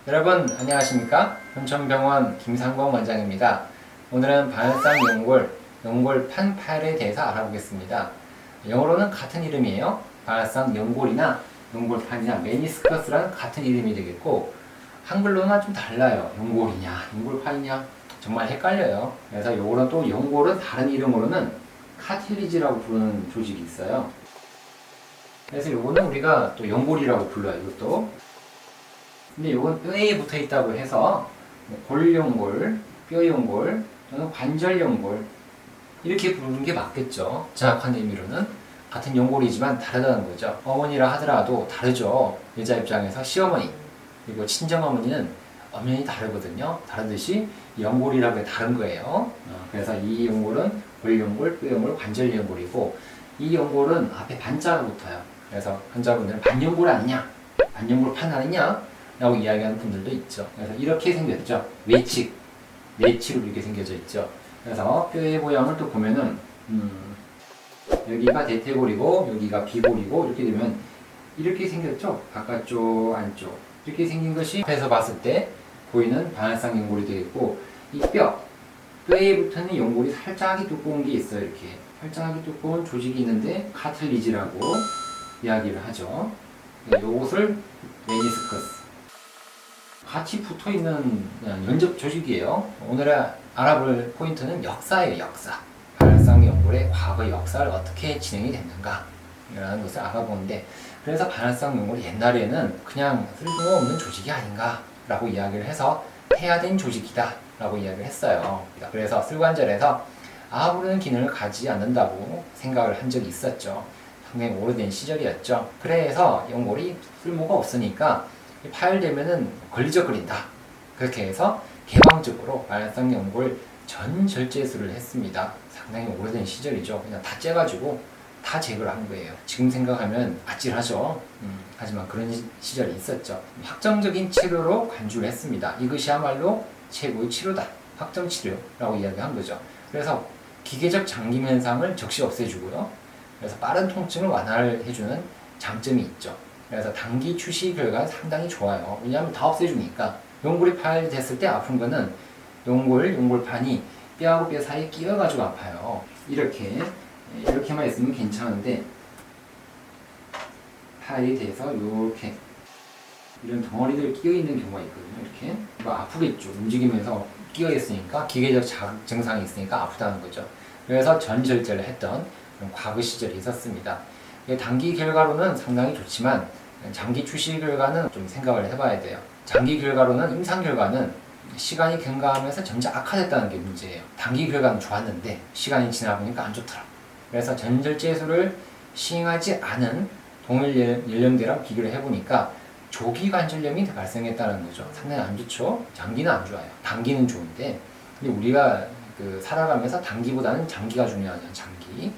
여러분 안녕하십니까? 현천병원 김상범 원장입니다. 오늘은 반öl상 연골판 파열에 대해서 알아보겠습니다. 영어로는 같은 이름이에요. 반öl상 연골이나 연골판이나 메니스커스랑 같은 이름이 되겠고, 한글로는 좀 달라요. 연골이냐 연골판이냐 정말 헷갈려요. 그래서 요거는 또 연골은 다른 이름으로는 카틸리지라고 부르는 조직이 있어요. 그래서 요거는 우리가 또 연골이라고 불러요. 이것도. 근데 이건 뼈에 붙어 있다고 해서 골연골, 뼈연골 또는 관절연골 이렇게 부르는 게 맞겠죠. 정확한 의미로는 같은 연골이지만 다르다는 거죠. 어머니라 하더라도 다르죠. 여자 입장에서 시어머니 그리고 친정어머니는 엄연히 다르거든요. 다르듯이 연골이라고 게 다른 거예요. 그래서 이 연골은 골연골, 뼈연골, 관절연골이고, 이 연골은 앞에 반자가 붙어요. 그래서 환자분들은 반연골 아니냐, 반연골판 아니냐 라고 이야기하는 분들도 있죠. 그래서 이렇게 생겼죠. 외측으로 이렇게 생겨져 있죠. 그래서 뼈의 모양을 또 보면은 여기가 대퇴골이고 여기가 비골이고 이렇게 되면 이렇게 생겼죠. 바깥쪽 안쪽 이렇게 생긴 것이 앞에서 봤을 때 보이는 반öl상 연골이 되겠고, 이 뼈에 붙는 연골이 살짝이 두꺼운 게 있어요. 이렇게 살짝이 두꺼운 조직이 있는데 카틸리지라고 이야기를 하죠. 이것을 메니스커스 같이 붙어있는 연접 조직이에요. 오늘 알아볼 포인트는 역사예요. 역사. 반öl상 연골의 과거 역사를 어떻게 진행이 됐는가 라는 것을 알아보는데, 그래서 반öl상 연골이 옛날에는 그냥 쓸모없는 조직이 아닌가 라고 이야기를 해서 폐하된 조직이다 라고 이야기를 했어요. 그래서 슬관절에서 아무런 기능을 가지지 않는다고 생각을 한 적이 있었죠. 상당히 오래된 시절이었죠. 그래서 연골이 쓸모가 없으니까 파열되면은 걸리적거린다. 그렇게 해서 개방적으로 반öl상 연골 전 절제술을 했습니다. 상당히 오래된 시절이죠. 그냥 다 째가지고 다 제거를 한 거예요. 지금 생각하면 아찔하죠. 하지만 그런 시절이 있었죠. 확정적인 치료로 간주를 했습니다. 이것이야말로 최고의 치료다. 확정 치료라고 이야기한 거죠. 그래서 기계적 잠김 현상을 즉시 없애주고요. 그래서 빠른 통증을 완화해주는 장점이 있죠. 그래서 단기 추시 결과가 상당히 좋아요. 왜냐하면 다 없애주니까. 연골이 파열됐을 때 아픈 거는 연골판이 뼈하고 뼈 사이에 끼어가지고 아파요. 이렇게만 있으면 괜찮은데, 파열이 돼서 이렇게 이런 덩어리들이 끼어 있는 경우가 있거든요. 이렇게 뭐 아프겠죠. 움직이면서 끼어 있으니까, 기계적 증상이 있으니까 아프다는 거죠. 그래서 전절제를 했던 그런 과거 시절이 있었습니다. 단기 결과로는 상당히 좋지만 장기 추시 결과는 좀 생각을 해봐야 돼요. 장기 결과로는 임상 결과는 시간이 경과하면서 점차 악화됐다는 게 문제예요. 단기 결과는 좋았는데 시간이 지나보니까 안 좋더라. 그래서 전절제술을 시행하지 않은 동일 연령대랑 비교를 해보니까 조기 관절염이 발생했다는 거죠. 상당히 안 좋죠. 장기는 안 좋아요. 단기는 좋은데, 근데 우리가 살아가면서 단기보다는 장기가 중요하죠. 장기.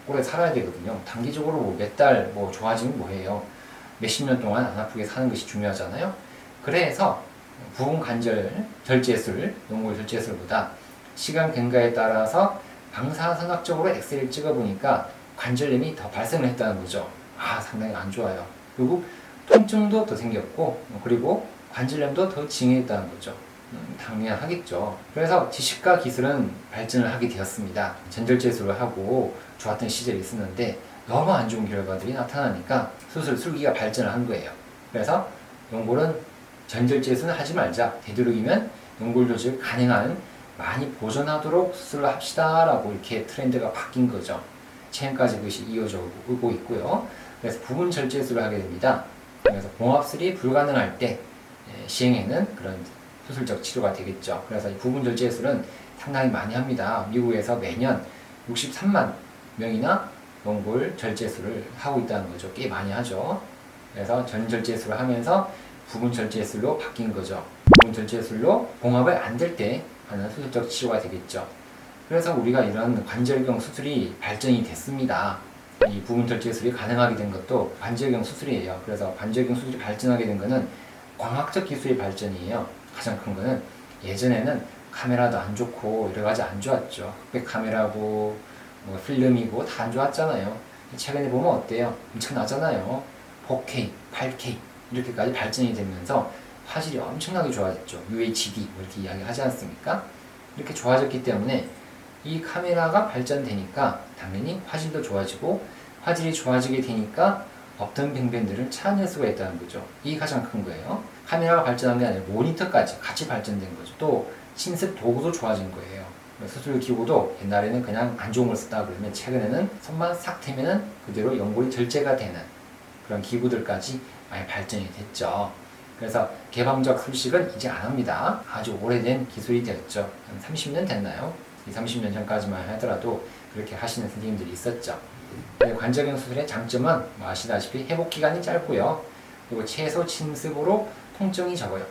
오래 살아야 되거든요. 단기적으로 뭐 몇 달 뭐 좋아지면 뭐해요. 몇십 년 동안 안 아프게 사는 것이 중요하잖아요. 그래서 부분 관절 절제술, 연골 절제술보다 시간 경과에 따라서 방사선학적으로 엑스레이를 찍어보니까 관절염이 더 발생을 했다는 거죠. 상당히 안 좋아요. 그리고 통증도 더 생겼고, 그리고 관절염도 더 징했다는 거죠. 당연하겠죠. 그래서 지식과 기술은 발전을 하게 되었습니다. 전절제술을 하고 좋았던 시절이 있었는데 너무 안 좋은 결과들이 나타나니까 술기가 발전을 한 거예요. 그래서 연골은 전절제술은 하지 말자. 되도록이면 연골 조직을 가능한 많이 보존하도록 수술을 합시다 라고 이렇게 트렌드가 바뀐 거죠. 최근까지 그것이 이어져 오고 있고요. 그래서 부분 절제술을 하게 됩니다. 그래서 봉합술이 불가능할 때 시행하는 그런 수술적 치료가 되겠죠. 그래서 이 부분 절제술은 상당히 많이 합니다. 미국에서 매년 63만 명이나 연골 절제술을 하고 있다는 거죠. 꽤 많이 하죠. 그래서 전절제술을 하면서 부분 절제술로 바뀐 거죠. 부분 절제술로 봉합이 안 될 때 하는 수술적 치료가 되겠죠. 그래서 우리가 이런 관절경 수술이 발전이 됐습니다. 이 부분 절제술이 가능하게 된 것도 관절경 수술이에요. 그래서 관절경 수술이 발전하게 된 것은 광학적 기술의 발전이에요. 가장 큰 거는 예전에는 카메라도 안 좋고 여러 가지 안 좋았죠. 흑백 카메라고 뭐 필름이고 다 안 좋았잖아요. 최근에 보면 어때요? 엄청나잖아요. 4K, 8K 이렇게까지 발전이 되면서 화질이 엄청나게 좋아졌죠. UHD 뭐 이렇게 이야기하지 않습니까? 이렇게 좋아졌기 때문에 이 카메라가 발전되니까 당연히 화질도 좋아지고, 화질이 좋아지게 되니까 없던 뱅뱅들을 찾아낼 수가 있다는 거죠. 이게 가장 큰 거예요. 카메라가 발전한 게 아니라 모니터까지 같이 발전된 거죠. 또 신습 도구도 좋아진 거예요. 수술 기구도 옛날에는 그냥 안 좋은 걸 쓰다 그러면 최근에는 손만 싹 대면은 그대로 연골이 절제가 되는 그런 기구들까지 많이 발전이 됐죠. 그래서 개방적 술식은 이제 안 합니다. 아주 오래된 기술이 되었죠. 한 30년 됐나요? 이 30년 전까지만 하더라도 그렇게 하시는 선생님들이 있었죠. 관절경 수술의 장점은 뭐 아시다시피 회복 기간이 짧고요. 그리고 최소 침습으로 통증이 적어요.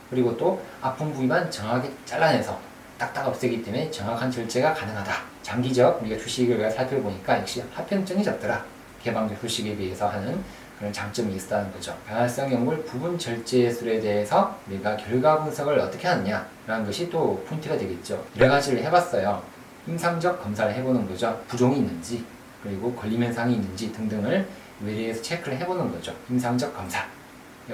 그리고 또 아픈 부위만 정확하게 잘라내서 딱딱 없애기 때문에 정확한 절제가 가능하다. 장기적 우리가 휴식 결과 살펴보니까 역시 합병증이 적더라. 개방적 휴식에 비해서 하는 그런 장점이 있다는 거죠. 변화성 연골 부분 절제술에 대해서 우리가 결과 분석을 어떻게 하느냐라는 것이 또 포인트가 되겠죠. 여러 가지를 해봤어요. 임상적 검사를 해보는 거죠. 부종이 있는지, 그리고 걸림 현상이 있는지 등등을 외래에서 체크를 해보는 거죠. 임상적 검사.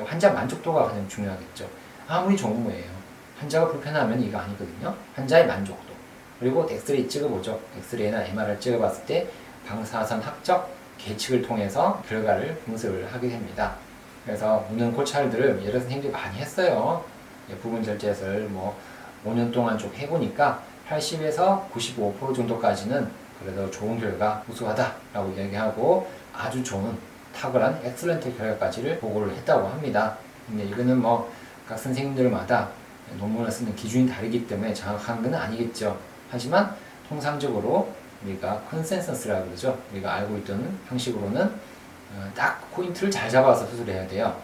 환자 만족도가 가장 중요하겠죠. 아무리 좋은 거예요. 환자가 불편하면 이거 아니거든요. 환자의 만족도. 그리고 엑스레이 찍어보죠. 엑스레이나 MR을 찍어봤을 때 방사선학적 계측을 통해서 결과를 분석을 하게 됩니다. 그래서 웃는 고찰들을 여러 선생님들이 많이 했어요. 부분 절제술 뭐 5년 동안 쭉 해보니까 80에서 95% 정도까지는 그래도 좋은 결과 우수하다라고 이야기하고 아주 좋은 탁월한 엑셀런트 결과까지를 보고를 했다고 합니다. 근데 이거는 뭐 각 선생님들마다 논문을 쓰는 기준이 다르기 때문에 정확한 건 아니겠죠. 하지만 통상적으로 우리가 컨센서스라고 그러죠. 우리가 알고 있던 형식으로는 딱 포인트를 잘 잡아서 수술해야 돼요.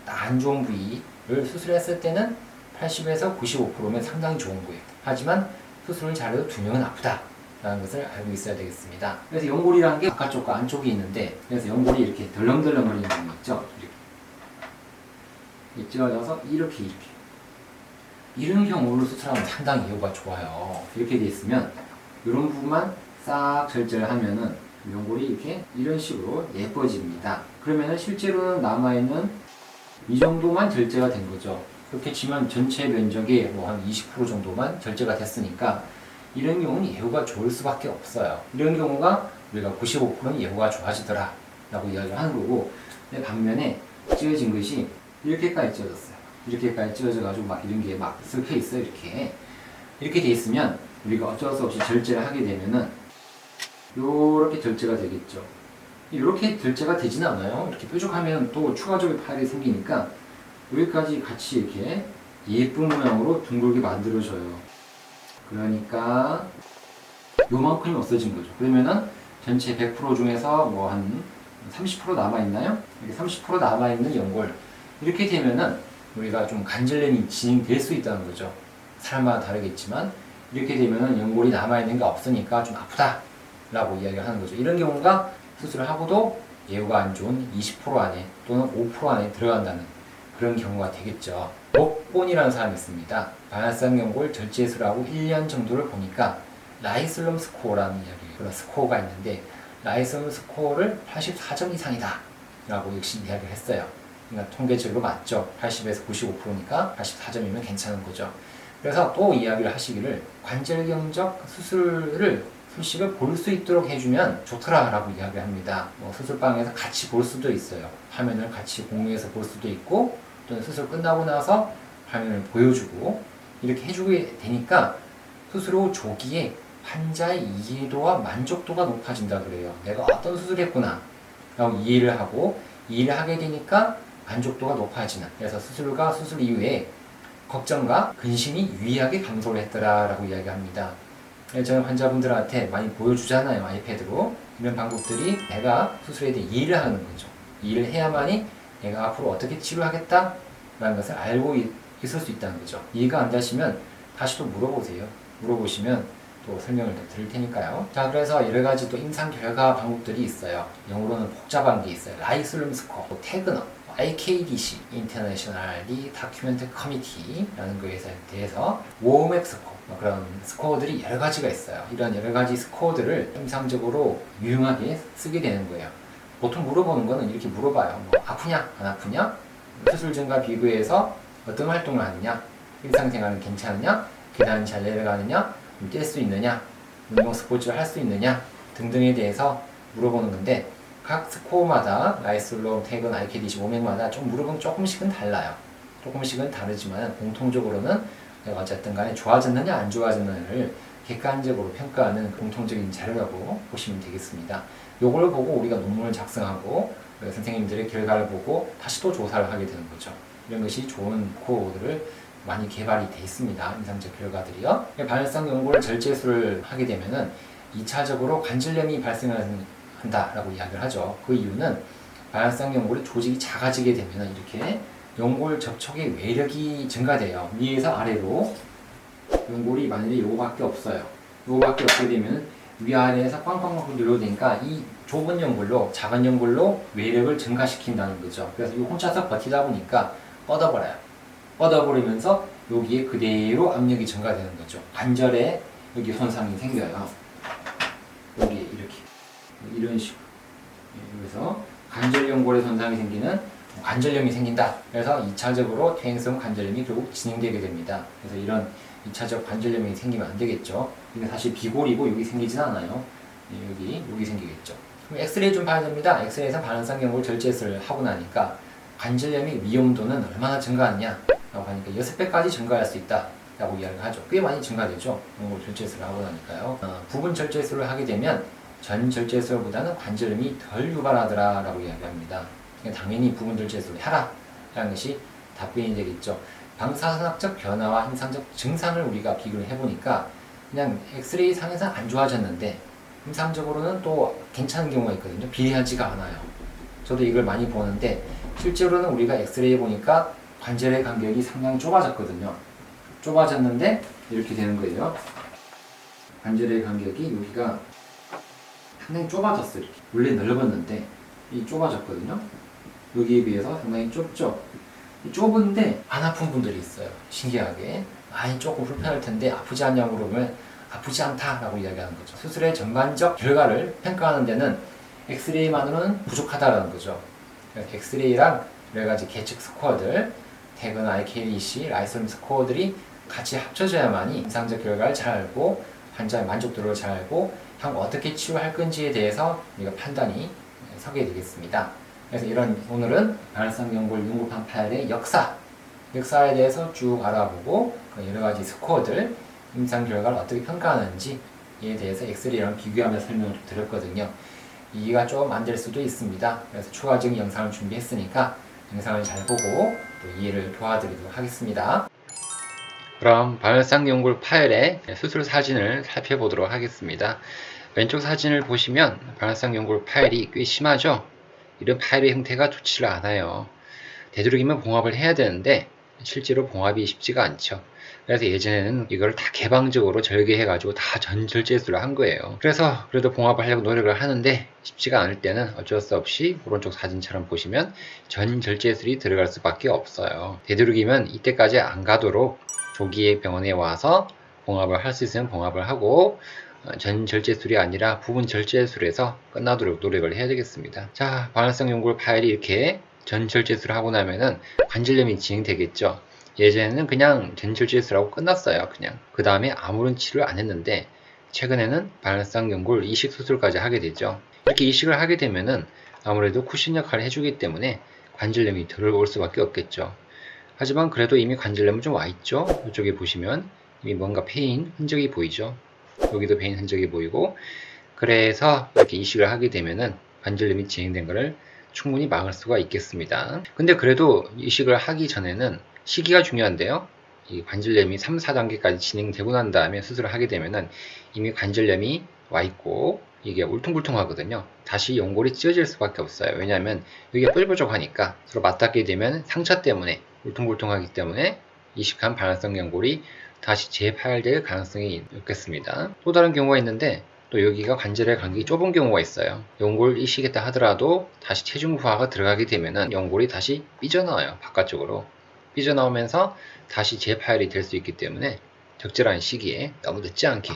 딱 안 좋은 부위를 수술했을 때는 80에서 95%면 상당히 좋은 거예요. 하지만 수술을 잘해도 두 명은 아프다 라는 것을 알고 있어야 되겠습니다. 그래서 연골이라는 게 바깥쪽과 안쪽이 있는데, 그래서 연골이 이렇게 덜렁덜렁거리는 거 있죠. 이렇게 찢어져서 이렇게 이런 경우를 수술하면 상당히 예후가 좋아요. 이렇게 돼 있으면 이런 부분만 싹 절제를 하면은 연골이 이렇게 이런 식으로 예뻐집니다. 그러면은 실제로는 남아있는 이 정도만 절제가 된 거죠. 그렇게 치면 전체 면적의 뭐 한 20% 정도만 절제가 됐으니까 이런 경우는 예후가 좋을 수밖에 없어요. 이런 경우가 우리가 95%는 예후가 좋아지더라 라고 이야기를 하는 거고, 근데 반면에 찢어진 것이 이렇게까지 찢어졌어요. 이렇게까지 찢어져가지고 막 이런 게 막 섞여 있어요. 이렇게 돼 있으면 우리가 어쩔 수 없이 절제를 하게 되면은 요렇게 절제가 되겠죠. 이렇게 절제가 되진 않아요. 이렇게 뾰족하면 또 추가적인 파열이 생기니까 여기까지 같이 이렇게 예쁜 모양으로 둥글게 만들어져요. 그러니까 요만큼이 없어진 거죠. 그러면은 전체 100% 중에서 뭐 한 30% 남아있나요? 이렇게 30% 남아있는 연골. 이렇게 되면은 우리가 좀 관절염이 진행될 수 있다는 거죠. 사람마다 다르겠지만 이렇게 되면은 연골이 남아있는 게 없으니까 좀 아프다 라고 이야기를 하는 거죠. 이런 경우가 수술을 하고도 예후가 안 좋은 20% 안에 또는 5% 안에 들어간다는 그런 경우가 되겠죠. 목본이라는 사람이 있습니다. 반화성 연골 절제술하고 1년 정도를 보니까 라이슬롬 스코어라는 그런 스코어가 있는데, 라이슬롬 스코어를 84점 이상이다 라고 역시 이야기를 했어요. 그러니까 통계적으로 맞죠. 80에서 95%니까 84점이면 괜찮은 거죠. 그래서 또 이야기를 하시기를 관절경적 수술식을 볼 수 있도록 해주면 좋더라 라고 이야기를 합니다. 뭐 수술방에서 같이 볼 수도 있어요. 화면을 같이 공유해서 볼 수도 있고, 또는 수술 끝나고 나서 화면을 보여주고 이렇게 해주게 되니까 수술 후 조기에 환자의 이해도와 만족도가 높아진다 그래요. 내가 어떤 수술을 했구나 라고 이해를 하게 되니까 만족도가 높아지는, 그래서 수술과 수술 이후에 걱정과 근심이 유의하게 감소를 했더라 라고 이야기합니다. 저는 환자분들한테 많이 보여주잖아요. 아이패드로. 이런 방법들이 내가 수술에 대해 이해를 하는 거죠. 이해를 해야만이 내가 앞으로 어떻게 치료하겠다 라는 것을 알고 있을 수 있다는 거죠. 이해가 안 되시면 다시 또 물어보세요. 물어보시면 또 설명을 더 드릴 테니까요. 자, 그래서 여러 가지 또 임상 결과 방법들이 있어요. 영어로는 복잡한 게 있어요. 라이슬롬 스코어, 태그너, IKDC, Internationally Documented Committee라는 거에 대해서 워맥 스코어, 그런 스코어들이 여러 가지가 있어요. 이런 여러 가지 스코어들을 임상적으로 유용하게 쓰게 되는 거예요. 보통 물어보는 거는 이렇게 물어봐요. 뭐 아프냐 안 아프냐, 수술 전과 비교해서 어떤 활동을 하느냐, 일상생활은 괜찮으냐, 계단 잘 내려가느냐, 뛸 수 있느냐, 운동 스포츠를 할 수 있느냐 등등에 대해서 물어보는 건데, 각 스코어마다 라이슬롬, 태근, IKDC, 오맥마다 좀 물어보면 조금씩은 달라요. 조금씩은 다르지만 공통적으로는 내가 어쨌든 간에 좋아졌느냐 안 좋아졌느냐를 객관적으로 평가하는 공통적인 자료라고 보시면 되겠습니다. 요걸 보고 우리가 논문을 작성하고 선생님들의 결과를 보고 다시 또 조사를 하게 되는 거죠. 이런 것이 좋은 코어들을 많이 개발이 돼 있습니다. 임상적 결과들이요. 발현성 연골 절제술을 하게 되면은 2차적으로 관절염이 발생한다라고 이야기를 하죠. 그 이유는 발현성 연골의 조직이 작아지게 되면 이렇게 연골 접촉의 외력이 증가돼요. 위에서 아래로 연골이 만일에 요거밖에 없어요. 요거밖에 없게 되면 위아래에서 꽝꽝꽝 눌러대니까 이 좁은 연골로, 작은 연골로 외력을 증가시킨다는 거죠. 그래서 이 혼자서 버티다 보니까 뻗어버려요. 뻗어버리면서 여기에 그대로 압력이 증가되는 거죠. 관절에 여기 손상이 생겨요. 여기에 이렇게 이런 식으로. 그래서 관절 연골에 손상이 생기는 관절염이 생긴다. 그래서 2차적으로 퇴행성 관절염이 결국 진행되게 됩니다. 그래서 이런 2차적 관절염이 생기면 안 되겠죠. 근데 사실 비골이고 여기 생기진 않아요. 여기 생기겠죠. 그럼 엑스레이 좀 봐야 됩니다. 엑스레이에서 발현성 연골 절제술을 하고 나니까 관절염의 위험도는 얼마나 증가하느냐 라고 하니까 6배까지 증가할 수 있다 라고 이야기를 하죠. 꽤 많이 증가되죠. 연골 절제술을 하고 나니까요. 부분 절제술을 하게 되면 전 절제술보다는 관절염이 덜 유발하더라 라고 이야기합니다. 당연히 부분 절제술을 해라 라는 것이 답변이 되겠죠. 방사선학적 변화와 임상적 증상을 우리가 비교를 해보니까 그냥 엑스레이 상에서 안 좋아졌는데 임상적으로는 또 괜찮은 경우가 있거든요. 비례하지가 않아요. 저도 이걸 많이 보는데 실제로는 우리가 엑스레이 보니까 관절의 간격이 상당히 좁아졌거든요. 좁아졌는데 이렇게 되는 거예요. 관절의 간격이 여기가 상당히 좁아졌어요. 이렇게. 원래 넓었는데 이 좁아졌거든요. 여기에 비해서 상당히 좁죠. 좁은데 안 아픈 분들이 있어요. 신기하게. 아니 조금 불편할 텐데 아프지 않냐고 그러면 아프지 않다라고 이야기하는 거죠. 수술의 전반적 결과를 평가하는 데는 엑스레이만으로는 부족하다는 거죠. 그래서 엑스레이랑 여러 가지 계측 스코어들, 태근, IKDC, 라이슬롬 스코어들이 같이 합쳐져야만이 임상적 결과를 잘 알고 환자의 만족도를 잘 알고 향후 어떻게 치료할 건지에 대해서 우리가 판단이 서게 되겠습니다. 그래서 오늘은 발현성 연골 융합판 파열의 역사에 대해서 쭉 알아보고 여러 가지 스코어들, 임상 결과를 어떻게 평가하는지에 대해서 엑스레이랑 비교하면서 설명을 좀 드렸거든요. 이해가 좀 안 될 수도 있습니다. 그래서 추가적인 영상을 준비했으니까 영상을 잘 보고 또 이해를 도와드리도록 하겠습니다. 그럼 발현성 연골 파열의 수술 사진을 살펴보도록 하겠습니다. 왼쪽 사진을 보시면 발현성 연골 파열이 꽤 심하죠? 이런 파열의 형태가 좋지를 않아요. 되도록이면 봉합을 해야 되는데 실제로 봉합이 쉽지가 않죠. 그래서 예전에는 이걸 다 개방적으로 절개해가지고 다 전절제술을 한 거예요. 그래서 그래도 봉합을 하려고 노력을 하는데 쉽지가 않을 때는 어쩔 수 없이 오른쪽 사진처럼 보시면 전절제술이 들어갈 수밖에 없어요. 되도록이면 이때까지 안 가도록 조기에 병원에 와서 봉합을 할 수 있으면 봉합을 하고 전절제술이 아니라 부분 절제술에서 끝나도록 노력을 해야 되겠습니다. 자, 발현성 연골 파열이 이렇게 전절제술을 하고 나면은 관절염이 진행되겠죠. 예전에는 그냥 전절제술하고 끝났어요. 그냥 그 다음에 아무런 치료를 안 했는데 최근에는 발현성 연골 이식 수술까지 하게 되죠. 이렇게 이식을 하게 되면은 아무래도 쿠션 역할을 해주기 때문에 관절염이 덜 올 수밖에 없겠죠. 하지만 그래도 이미 관절염은 좀 와 있죠. 이쪽에 보시면 이미 뭔가 패인 흔적이 보이죠. 여기도 패인 흔적이 보이고, 그래서 이렇게 이식을 하게 되면은 관절염이 진행된 것을 충분히 막을 수가 있겠습니다. 근데 그래도 이식을 하기 전에는 시기가 중요한데요. 이 관절염이 3, 4단계까지 진행되고 난 다음에 수술을 하게 되면은 이미 관절염이 와 있고 이게 울퉁불퉁하거든요. 다시 연골이 찢어질 수밖에 없어요. 왜냐하면 여기가 뾰족하니까 서로 맞닿게 되면 상처 때문에 울퉁불퉁하기 때문에 이식한 발현성 연골이 다시 재파열될 가능성이 있겠습니다. 또 다른 경우가 있는데 또 여기가 관절의 간격이 좁은 경우가 있어요. 연골 이식했다 하더라도 다시 체중 부하가 들어가게 되면은 연골이 다시 삐져나와요. 바깥쪽으로 삐져나오면서 다시 재파열이 될 수 있기 때문에 적절한 시기에 너무 늦지 않게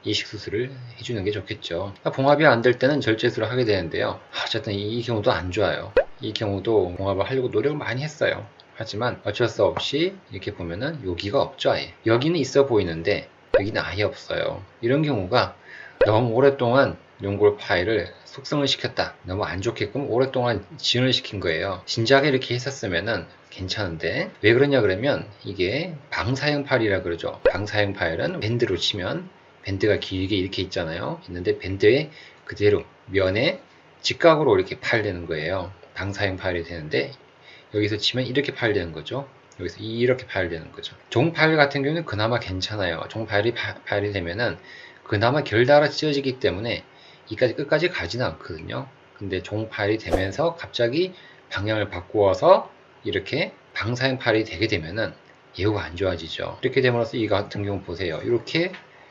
이식 수술을 해주는 게 좋겠죠. 봉합이 안 될 때는 절제술을 하게 되는데요. 어쨌든 이 경우도 안 좋아요. 이 경우도 봉합을 하려고 노력을 많이 했어요. 하지만 어쩔 수 없이 이렇게 보면은 여기가 없죠. 아예 여기는 있어 보이는데 여기는 아예 없어요. 이런 경우가 너무 오랫동안 연골 파일을 숙성을 시켰다, 너무 안 좋게끔 오랫동안 진을 시킨 거예요. 진작에 이렇게 했었으면은 괜찮은데 왜 그러냐 그러면 이게 방사형 파일이라 그러죠. 방사형 파일은 밴드로 치면 밴드가 길게 이렇게 있잖아요. 있는데 밴드에 그대로 면에 직각으로 이렇게 파일되는 거예요. 방사형 파일이 되는데 여기서 치면 이렇게 파일되는 거죠. 여기서 이렇게 파일되는 거죠. 종 파일 같은 경우는 그나마 괜찮아요. 종 파일이 파일이 되면은 그나마 결달아 찢어지기 때문에 이까지 끝까지 가지는 않거든요. 근데 종 파일이 되면서 갑자기 방향을 바꾸어서 이렇게 방사형 파일이 되게 되면은 예후가 안 좋아지죠. 이렇게 됨으로써 이 같은 경우 보세요. 이렇게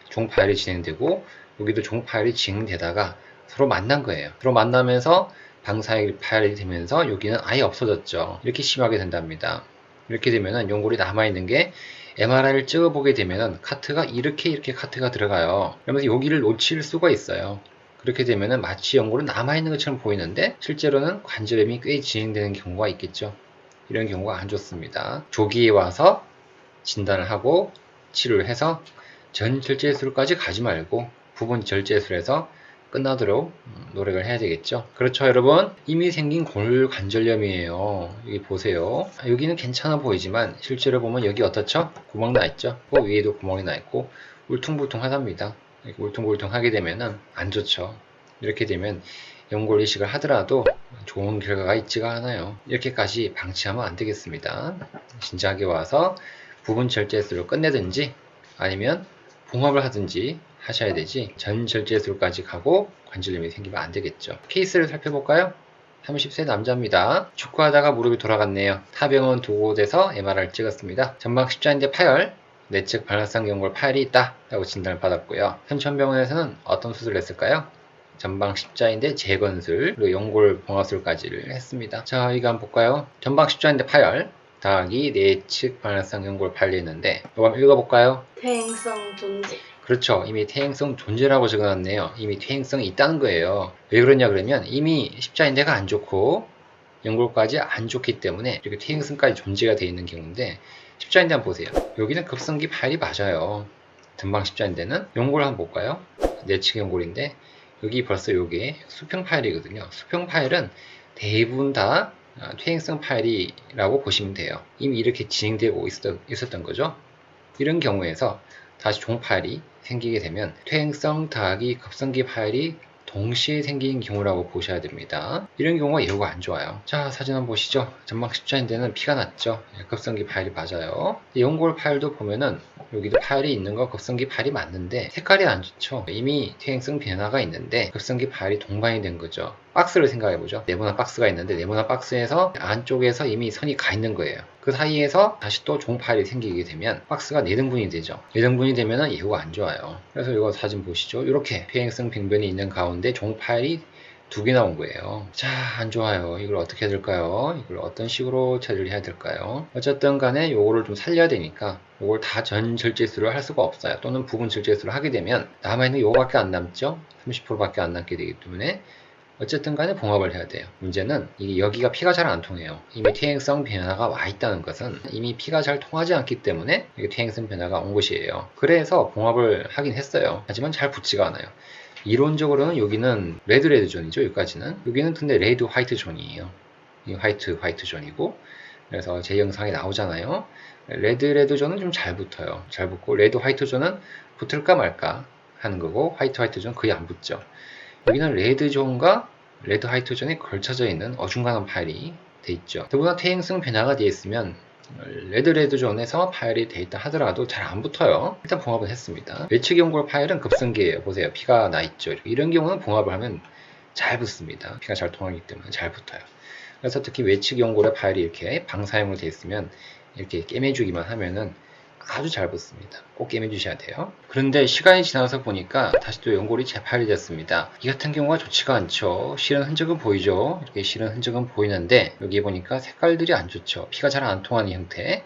종 파일이 진행되고 여기도 종 파일이 진행되다가 서로 만난 거예요. 서로 만나면서 방사형 파일이 되면서 여기는 아예 없어졌죠. 이렇게 심하게 된답니다. 이렇게 되면은 연골이 남아있는 게 MRI를 찍어보게 되면은 카트가 이렇게 카트가 들어가요. 그러면서 여기를 놓칠 수가 있어요. 그렇게 되면은 마치 연골은 남아있는 것처럼 보이는데 실제로는 관절염이 꽤 진행되는 경우가 있겠죠. 이런 경우가 안 좋습니다. 조기에 와서 진단을 하고 치료를 해서 전절제술까지 가지 말고 부분 절제술에서 끝나도록 노력을 해야 되겠죠. 그렇죠, 여러분? 이미 생긴 골관절염이에요. 여기 보세요. 여기는 괜찮아 보이지만 실제로 보면 여기 어떻죠? 구멍 나 있죠? 위에도 구멍이 나 있고 울퉁불퉁하답니다. 이렇게 울퉁불퉁하게 되면은 안 좋죠. 이렇게 되면 연골 이식을 하더라도 좋은 결과가 있지가 않아요. 이렇게까지 방치하면 안 되겠습니다. 진작에 와서 부분 절제술로 끝내든지 아니면 봉합을 하든지 하셔야 되지 전절제술까지 가고 관절염이 생기면 안 되겠죠. 케이스를 살펴볼까요? 30세 남자입니다. 축구하다가 무릎이 돌아갔네요. 타병원 두 곳에서 MRI를 찍었습니다. 전방 십자인대 파열, 내측 발화성 연골 파열이 있다 라고 진단을 받았고요. 현천병원에서는 어떤 수술을 했을까요? 전방 십자인대 재건술, 그리고 연골 봉합술까지를 했습니다. 자, 이거 한번 볼까요? 전방 십자인대 파열, 더하기 내측 발화성 연골 파열이 있는데 이거 한번 읽어볼까요? 퇴행성 존재. 그렇죠. 이미 퇴행성 존재라고 적어놨네요. 이미 퇴행성이 있다는 거예요. 왜 그러냐 그러면 이미 십자인대가 안 좋고 연골까지 안 좋기 때문에 이렇게 퇴행성까지 존재가 되어 있는 경우인데 십자인대 한번 보세요. 여기는 급성기 파열이 맞아요. 전방 십자인대는 연골 한번 볼까요? 내측 연골인데 여기 벌써 요게 수평 파열이거든요. 수평 파열은 대부분 다 퇴행성 파열이라고 보시면 돼요. 이미 이렇게 진행되고 있었던 거죠. 이런 경우에서 다시 종 파열이 생기게 되면 퇴행성 더하기 급성기 파열이 동시에 생기는 경우라고 보셔야 됩니다. 이런 경우가 예후가 안 좋아요. 자, 사진 한번 보시죠. 전방 십자인대는 피가 났죠. 급성기 파열이 맞아요. 연골 파열도 보면은 여기도 파열이 있는 거 급성기 파열이 맞는데 색깔이 안 좋죠. 이미 퇴행성 변화가 있는데 급성기 파열이 동반이 된 거죠. 박스를 생각해 보죠. 네모난 박스가 있는데 네모난 박스에서 안쪽에서 이미 선이 가 있는 거예요. 그 사이에서 다시 또 종파열이 생기게 되면 박스가 4등분이 되죠. 4등분이 되면 예후가 안 좋아요. 그래서 이거 사진 보시죠. 이렇게 퇴행성 병변이 있는 가운데 종파열이 2개 나온 거예요. 자, 안 좋아요. 이걸 어떻게 해야 될까요? 이걸 어떤 식으로 처리를 해야 될까요? 어쨌든 간에 요거를 좀 살려야 되니까 요걸 다 전 절제술을 할 수가 없어요. 또는 부분 절제술을 하게 되면 남아있는 요거밖에 안 남죠. 30%밖에 안 남게 되기 때문에 어쨌든 간에 봉합을 해야 돼요. 문제는 이게 여기가 피가 잘 안 통해요. 이미 퇴행성 변화가 와 있다는 것은 이미 피가 잘 통하지 않기 때문에 이게 퇴행성 변화가 온 것이에요. 그래서 봉합을 하긴 했어요. 하지만 잘 붙지가 않아요. 이론적으로는 여기는 레드 존이죠. 여기까지는. 여기는 근데 레드 화이트 존이에요. 이 화이트 존이고, 그래서 제 영상에 나오잖아요. 레드 존은 좀 잘 붙어요. 잘 붙고 레드 화이트 존은 붙을까 말까 하는 거고, 화이트 존은 거의 안 붙죠. 여기는 레드 존과 레드 화이트 존이 걸쳐져 있는 어중간한 파일이 돼 있죠. 더구나 퇴행성 변화가 되어 있으면 레드 존에서 파일이 돼 있다 하더라도 잘 안 붙어요. 일단 봉합을 했습니다. 외측 연골 파일은 급성기예요. 보세요. 피가 나 있죠. 이런 경우는 봉합을 하면 잘 붙습니다. 피가 잘 통하기 때문에 잘 붙어요. 그래서 특히 외측 연골의 파일이 이렇게 방사형으로 되어 있으면 이렇게 꿰매주기만 하면은 아주 잘 붙습니다. 꼭 꿰매주셔야 돼요. 그런데 시간이 지나서 보니까 다시 또 연골이 재파열이 됐습니다. 이 같은 경우가 좋지가 않죠. 실은 흔적은 보이죠. 이렇게 실은 흔적은 보이는데 여기 보니까 색깔들이 안 좋죠. 피가 잘 안 통하는 형태.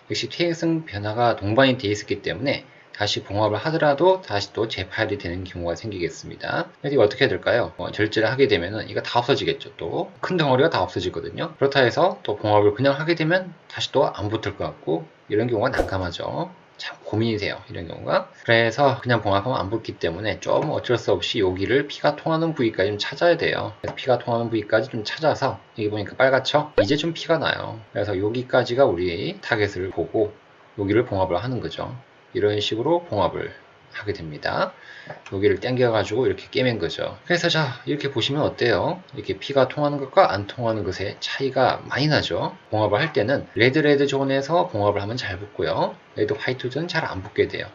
역시 퇴행성 변화가 동반이 되어 있었기 때문에 다시 봉합을 하더라도 다시 또 재파열이 되는 경우가 생기겠습니다. 그래서 이거 어떻게 해야 될까요? 절제를 하게 되면은 이거 다 없어지겠죠. 또 큰 덩어리가 다 없어지거든요. 그렇다 해서 또 봉합을 그냥 하게 되면 다시 또 안 붙을 것 같고 이런 경우가 난감하죠. 참 고민이 돼요. 이런 경우가. 그래서 그냥 봉합하면 안 붙기 때문에 좀 어쩔 수 없이 여기를 피가 통하는 부위까지 좀 찾아야 돼요. 그래서 피가 통하는 부위까지 좀 찾아서 여기 보니까 빨갛죠? 이제 좀 피가 나요. 그래서 여기까지가 우리 타겟을 보고 여기를 봉합을 하는 거죠. 이런 식으로 봉합을 하게 됩니다. 여기를 당겨가지고 이렇게 꿰맨 거죠. 그래서 자, 이렇게 보시면 어때요? 이렇게 피가 통하는 것과 안 통하는 것의 차이가 많이 나죠. 봉합을 할 때는 레드 존에서 봉합을 하면 잘 붙고요. 레드 화이트 존은 잘 안 붙게 돼요.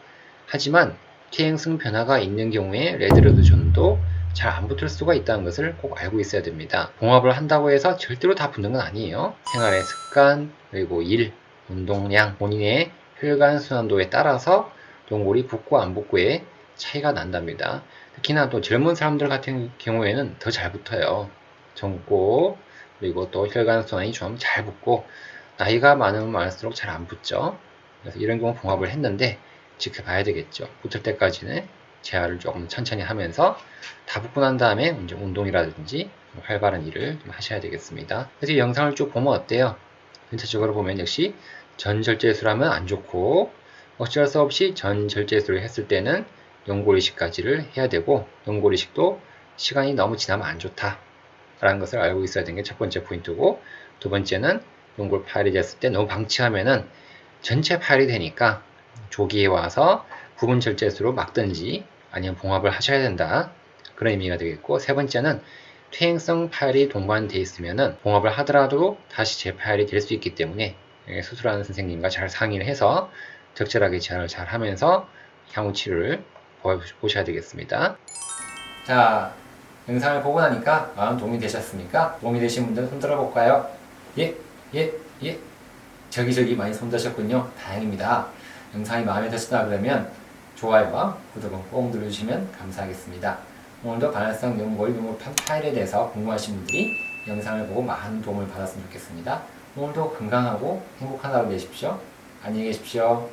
하지만 퇴행성 변화가 있는 경우에 레드 존도 잘 안 붙을 수가 있다는 것을 꼭 알고 있어야 됩니다. 봉합을 한다고 해서 절대로 다 붙는 건 아니에요. 생활의 습관, 그리고 일, 운동량, 본인의 혈관순환도에 따라서 연골이 붙고 안 붙고의 차이가 난답니다. 특히나 또 젊은 사람들 같은 경우에는 더 잘 붙어요. 젊고 그리고 또 혈관순환이 좀 잘 붙고 나이가 많으면 많을수록 잘 안 붙죠. 그래서 이런 경우 봉합을 했는데 지켜봐야 되겠죠. 붙을 때까지는 재활을 조금 천천히 하면서 다 붙고 난 다음에 이제 운동이라든지 활발한 일을 좀 하셔야 되겠습니다. 그래서 이 영상을 쭉 보면 어때요? 전체적으로 보면 역시 전절제술을 하면 안 좋고 어쩔 수 없이 전절제술을 했을 때는 연골이식까지를 해야 되고 연골이식도 시간이 너무 지나면 안 좋다 라는 것을 알고 있어야 되는 게 첫 번째 포인트고, 두 번째는 연골 파열이 됐을 때 너무 방치하면은 전체 파열이 되니까 조기에 와서 부분 절제술로 막든지 아니면 봉합을 하셔야 된다, 그런 의미가 되겠고, 세 번째는 퇴행성 파열이 동반되어 있으면은 봉합을 하더라도 다시 재파열이 될 수 있기 때문에 수술하는 선생님과 잘 상의를 해서 적절하게 제한을 잘 하면서 향후 치료를 보셔야 되겠습니다. 자, 영상을 보고 나니까 마음 도움이 되셨습니까? 도움이 되신 분들 손 들어볼까요? 예, 예, 예. 저기 많이 손 드셨군요. 다행입니다. 영상이 마음에 드시다 그러면 좋아요와 구독은 꼭 눌러주시면 감사하겠습니다. 오늘도 반발성 연골, 유무판 파열에 대해서 궁금하신 분들이 영상을 보고 많은 도움을 받았으면 좋겠습니다. 오늘도 건강하고 행복한 하루 되십시오. 안녕히 계십시오.